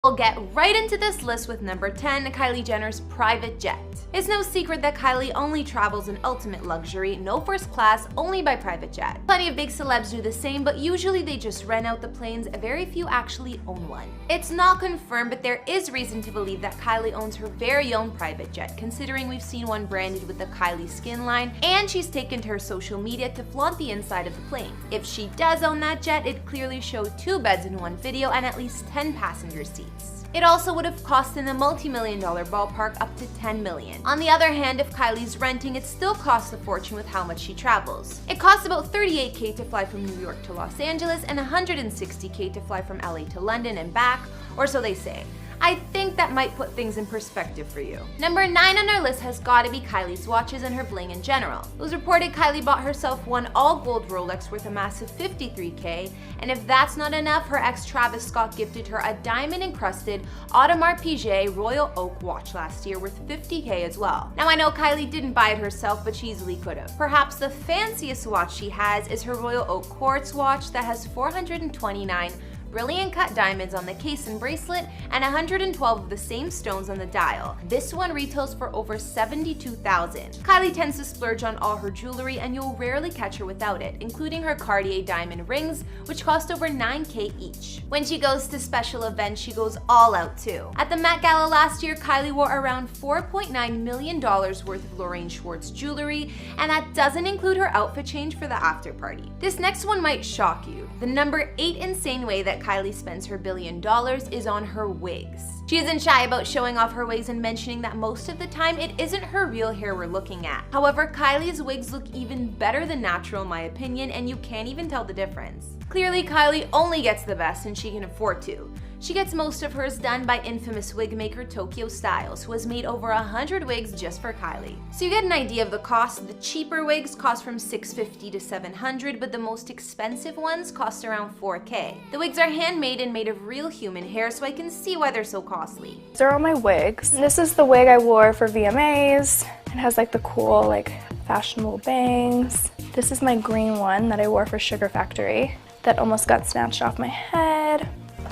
We'll get right into this list with number 10, Kylie Jenner's private jet. It's no secret that Kylie only travels in ultimate luxury, no first class, only by private jet. Plenty of big celebs do the same, but usually they just rent out the planes, very few actually own one. It's not confirmed, but there is reason to believe that Kylie owns her very own private jet, considering we've seen one branded with the Kylie skin line, and she's taken to her social media to flaunt the inside of the plane. If she does own that jet, it'd clearly show 2 beds in one video and at least 10 passenger seats. It also would have cost in the multi-million-dollar ballpark up to $10 million. On the other hand, if Kylie's renting, it still costs a fortune with how much she travels. It costs about $38K to fly from New York to Los Angeles and $160K to fly from LA to London and back, or so they say. I think that might put things in perspective for you. Number 9 on our list has gotta be Kylie's watches and her bling in general. It was reported Kylie bought herself one all-gold Rolex worth a massive $53K, and if that's not enough, her ex Travis Scott gifted her a diamond-encrusted Audemars Piguet Royal Oak watch last year worth $50K as well. Now I know Kylie didn't buy it herself, but she easily could have. Perhaps the fanciest watch she has is her Royal Oak quartz watch that has 429 brilliant cut diamonds on the case and bracelet, and 112 of the same stones on the dial. This one retails for over $72,000. Kylie tends to splurge on all her jewelry, and you'll rarely catch her without it, including her Cartier diamond rings, which cost over $9K each. When she goes to special events, she goes all out too. At the Met Gala last year, Kylie wore around $4.9 million worth of Lorraine Schwartz jewelry, and that doesn't include her outfit change for the after party. This next one might shock you. The number 8 insane way that Kylie spends her $1 billion is on her wigs. She isn't shy about showing off her wigs and mentioning that most of the time it isn't her real hair we're looking at. However, Kylie's wigs look even better than natural in my opinion, and you can't even tell the difference. Clearly, Kylie only gets the best and she can afford to. She gets most of hers done by infamous wig maker Tokyo Styles, who has made over 100 wigs just for Kylie. So you get an idea of the cost. The cheaper wigs cost from $650 to $700, but the most expensive ones cost around $4K. The wigs are handmade and made of real human hair, so I can see why they're so costly. These are all my wigs. This is the wig I wore for VMAs. It has like the cool, fashionable bangs. This is my green one that I wore for Sugar Factory that almost got snatched off my head.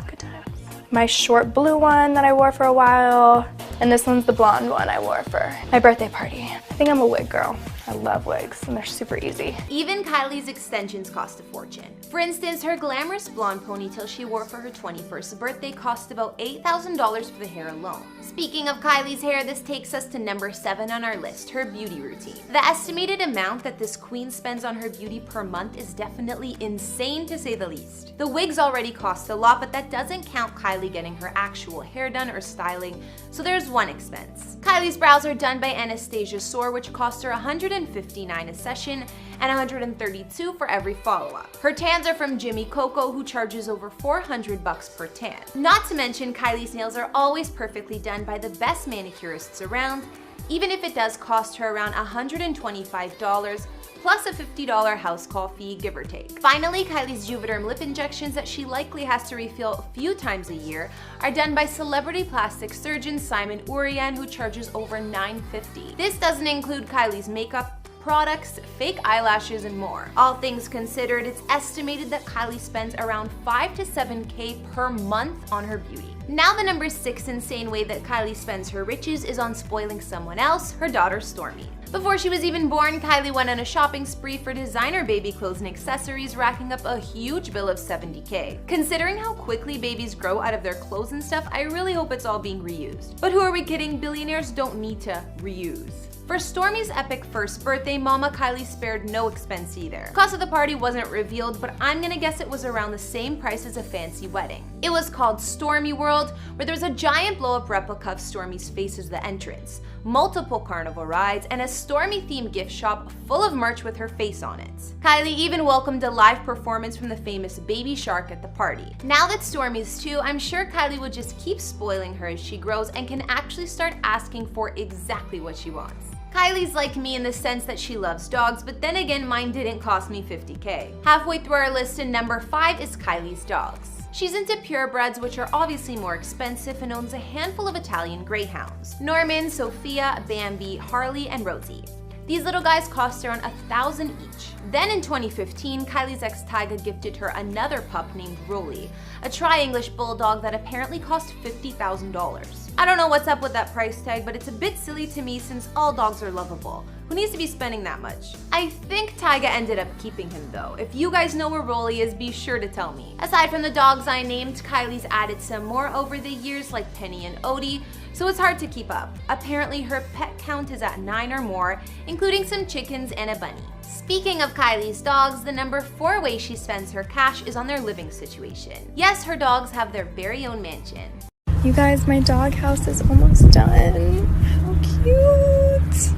Good times. My short blue one that I wore for a while, and this one's the blonde one I wore for my birthday party. I think I'm a wig girl. I love wigs, and they're super easy. Even Kylie's extensions cost a fortune. For instance, her glamorous blonde ponytail she wore for her 21st birthday cost about $8,000 for the hair alone. Speaking of Kylie's hair, this takes us to number 7 on our list, her beauty routine. The estimated amount that this queen spends on her beauty per month is definitely insane to say the least. The wigs already cost a lot, but that doesn't count Kylie getting her actual hair done or styling, so there's one expense. Kylie's brows are done by Anastasia Soar, which cost her $159 a session and $132 for every follow-up. Her tans are from Jimmy Coco, who charges over $400 per tan. Not to mention, Kylie's nails are always perfectly done by the best manicurists around, even if it does cost her around $125 plus a $50 house call fee, give or take. Finally, Kylie's Juvederm lip injections that she likely has to refill a few times a year are done by celebrity plastic surgeon Simon Urian, who charges over $950. This doesn't include Kylie's makeup, products, fake eyelashes, and more. All things considered, it's estimated that Kylie spends around $5 to $7K per month on her beauty. Now the number 6 insane way that Kylie spends her riches is on spoiling someone else, her daughter Stormi. Before she was even born, Kylie went on a shopping spree for designer baby clothes and accessories, racking up a huge bill of $70K. Considering how quickly babies grow out of their clothes and stuff, I really hope it's all being reused. But who are we kidding? Billionaires don't need to reuse. For Stormi's epic first birthday, Mama Kylie spared no expense either. Cost of the party wasn't revealed, but I'm gonna guess it was around the same price as a fancy wedding. It was called Stormi World, where there was a giant blow-up replica of Stormi's face as the entrance, multiple carnival rides, and a Stormi-themed gift shop full of merch with her face on it. Kylie even welcomed a live performance from the famous baby shark at the party. Now that Stormi's 2, I'm sure Kylie will just keep spoiling her as she grows and can actually start asking for exactly what she wants. Kylie's like me in the sense that she loves dogs, but then again, mine didn't cost me $50K. Halfway through our list, and number 5 is Kylie's dogs. She's into purebreds, which are obviously more expensive, and owns a handful of Italian greyhounds: Norman, Sophia, Bambi, Harley, and Rosie. These little guys cost around $1,000 each. Then in 2015, Kylie's ex Tyga gifted her another pup named Rolly, a tri-English bulldog that apparently cost $50,000. I don't know what's up with that price tag, but it's a bit silly to me since all dogs are lovable. Who needs to be spending that much? I think Tyga ended up keeping him though. If you guys know where Rolly is, be sure to tell me. Aside from the dogs I named, Kylie's added some more over the years like Penny and Odie, so it's hard to keep up. Apparently her pet count is at 9 or more, including some chickens and a bunny. Speaking of Kylie's dogs, the number 4 way she spends her cash is on their living situation. Yes, her dogs have their very own mansion. You guys, my dog house is almost done. How cute!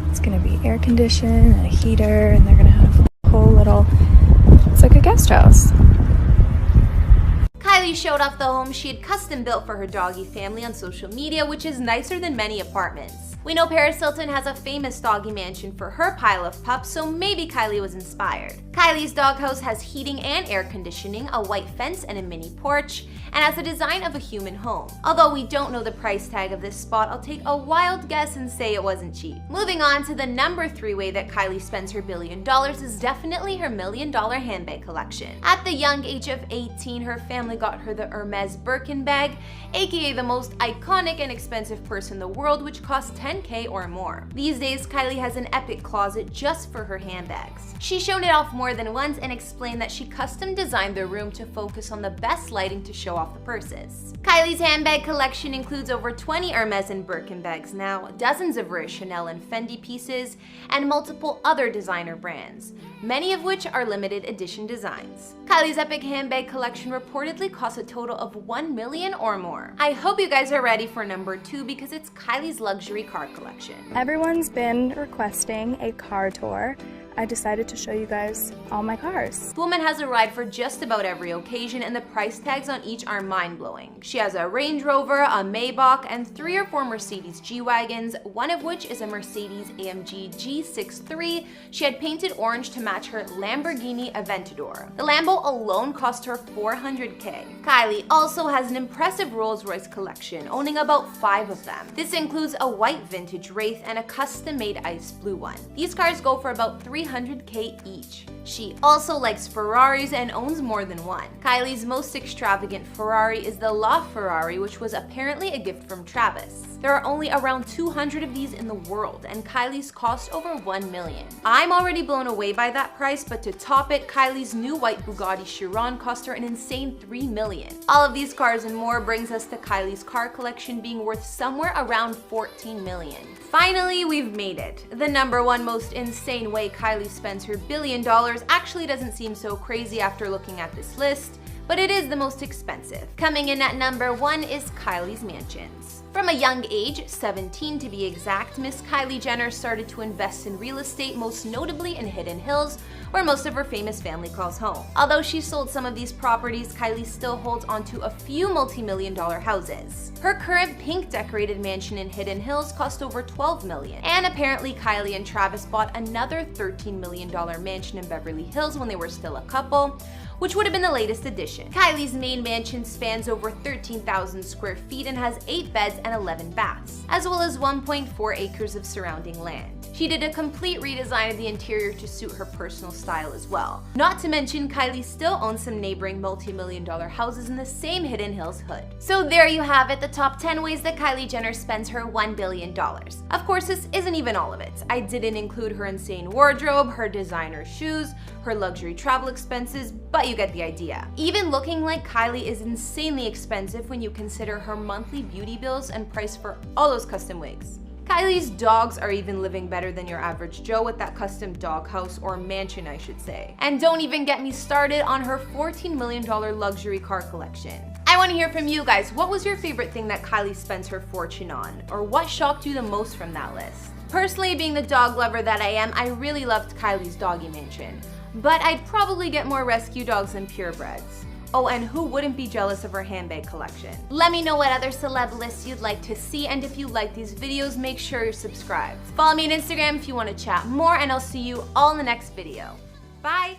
It's gonna be air conditioned and a heater, and they're gonna have a whole little, it's like a guest house. Kylie showed off the home she had custom built for her doggy family on social media, which is nicer than many apartments. We know Paris Hilton has a famous doggy mansion for her pile of pups, so maybe Kylie was inspired. Kylie's doghouse has heating and air conditioning, a white fence, and a mini porch, and has the design of a human home. Although we don't know the price tag of this spot, I'll take a wild guess and say it wasn't cheap. Moving on to the number 3 way that Kylie spends her $1 billion is definitely her $1 million handbag collection. At the young age of 18, her family got her the Hermes Birkin bag, aka the most iconic and expensive purse in the world, which costs $10K or more. These days, Kylie has an epic closet just for her handbags. She's shown it off more than once and explained that she custom designed the room to focus on the best lighting to show off the purses. Kylie's handbag collection includes over 20 Hermes and Birkin bags now, dozens of rare Chanel and Fendi pieces, and multiple other designer brands, many of which are limited edition designs. Kylie's epic handbag collection reportedly costs a total of $1 million or more. I hope you guys are ready for number 2 because it's Kylie's luxury car collection. Everyone's been requesting a car tour. I decided to show you guys all my cars. The woman has a ride for just about every occasion, and the price tags on each are mind-blowing. She has a Range Rover, a Maybach, and 3 or 4 Mercedes G-Wagons, one of which is a Mercedes AMG G63 she had painted orange to match her Lamborghini Aventador. The Lambo alone cost her $400K. Kylie also has an impressive Rolls-Royce collection, owning about 5 of them. This includes a white vintage Wraith and a custom-made ice blue one. These cars go for about $300K each. She also likes Ferraris and owns more than one. Kylie's most extravagant Ferrari is the LaFerrari, which was apparently a gift from Travis. There are only around 200 of these in the world, and Kylie's cost over $1 million. I'm already blown away by that price, but to top it, Kylie's new white Bugatti Chiron cost her an insane $3 million. All of these cars and more brings us to Kylie's car collection being worth somewhere around $14 million. Finally, we've made it. The number 1 most insane way Kylie spends her $1 billion actually doesn't seem so crazy after looking at this list, but it is the most expensive. Coming in at number 1 is Kylie's mansions. From a young age, 17 to be exact, Miss Kylie Jenner started to invest in real estate, most notably in Hidden Hills, where most of her famous family calls home. Although she sold some of these properties, Kylie still holds onto a few multi-million-dollar houses. Her current pink decorated mansion in Hidden Hills cost over $12 million, and apparently Kylie and Travis bought another $13 million mansion in Beverly Hills when they were still a couple, which would have been the latest addition. Kylie's main mansion spans over 13,000 square feet and has 8 beds and 11 baths, as well as 1.4 acres of surrounding land. She did a complete redesign of the interior to suit her personal style as well. Not to mention, Kylie still owns some neighboring multi-million-dollar houses in the same Hidden Hills hood. So there you have it, the top 10 ways that Kylie Jenner spends her $1 billion. Of course, this isn't even all of it. I didn't include her insane wardrobe, her designer shoes, her luxury travel expenses, but you get the idea. Even looking like Kylie is insanely expensive when you consider her monthly beauty bills and price for all those custom wigs. Kylie's dogs are even living better than your average Joe with that custom doghouse, or mansion I should say. And don't even get me started on her $14 million luxury car collection. I want to hear from you guys. What was your favorite thing that Kylie spends her fortune on? Or what shocked you the most from that list? Personally, being the dog lover that I am, I really loved Kylie's doggy mansion. But I'd probably get more rescue dogs than purebreds. Oh, and who wouldn't be jealous of her handbag collection? Let me know what other celeb lists you'd like to see, and if you like these videos, make sure you're subscribed. Follow me on Instagram if you want to chat more, and I'll see you all in the next video. Bye!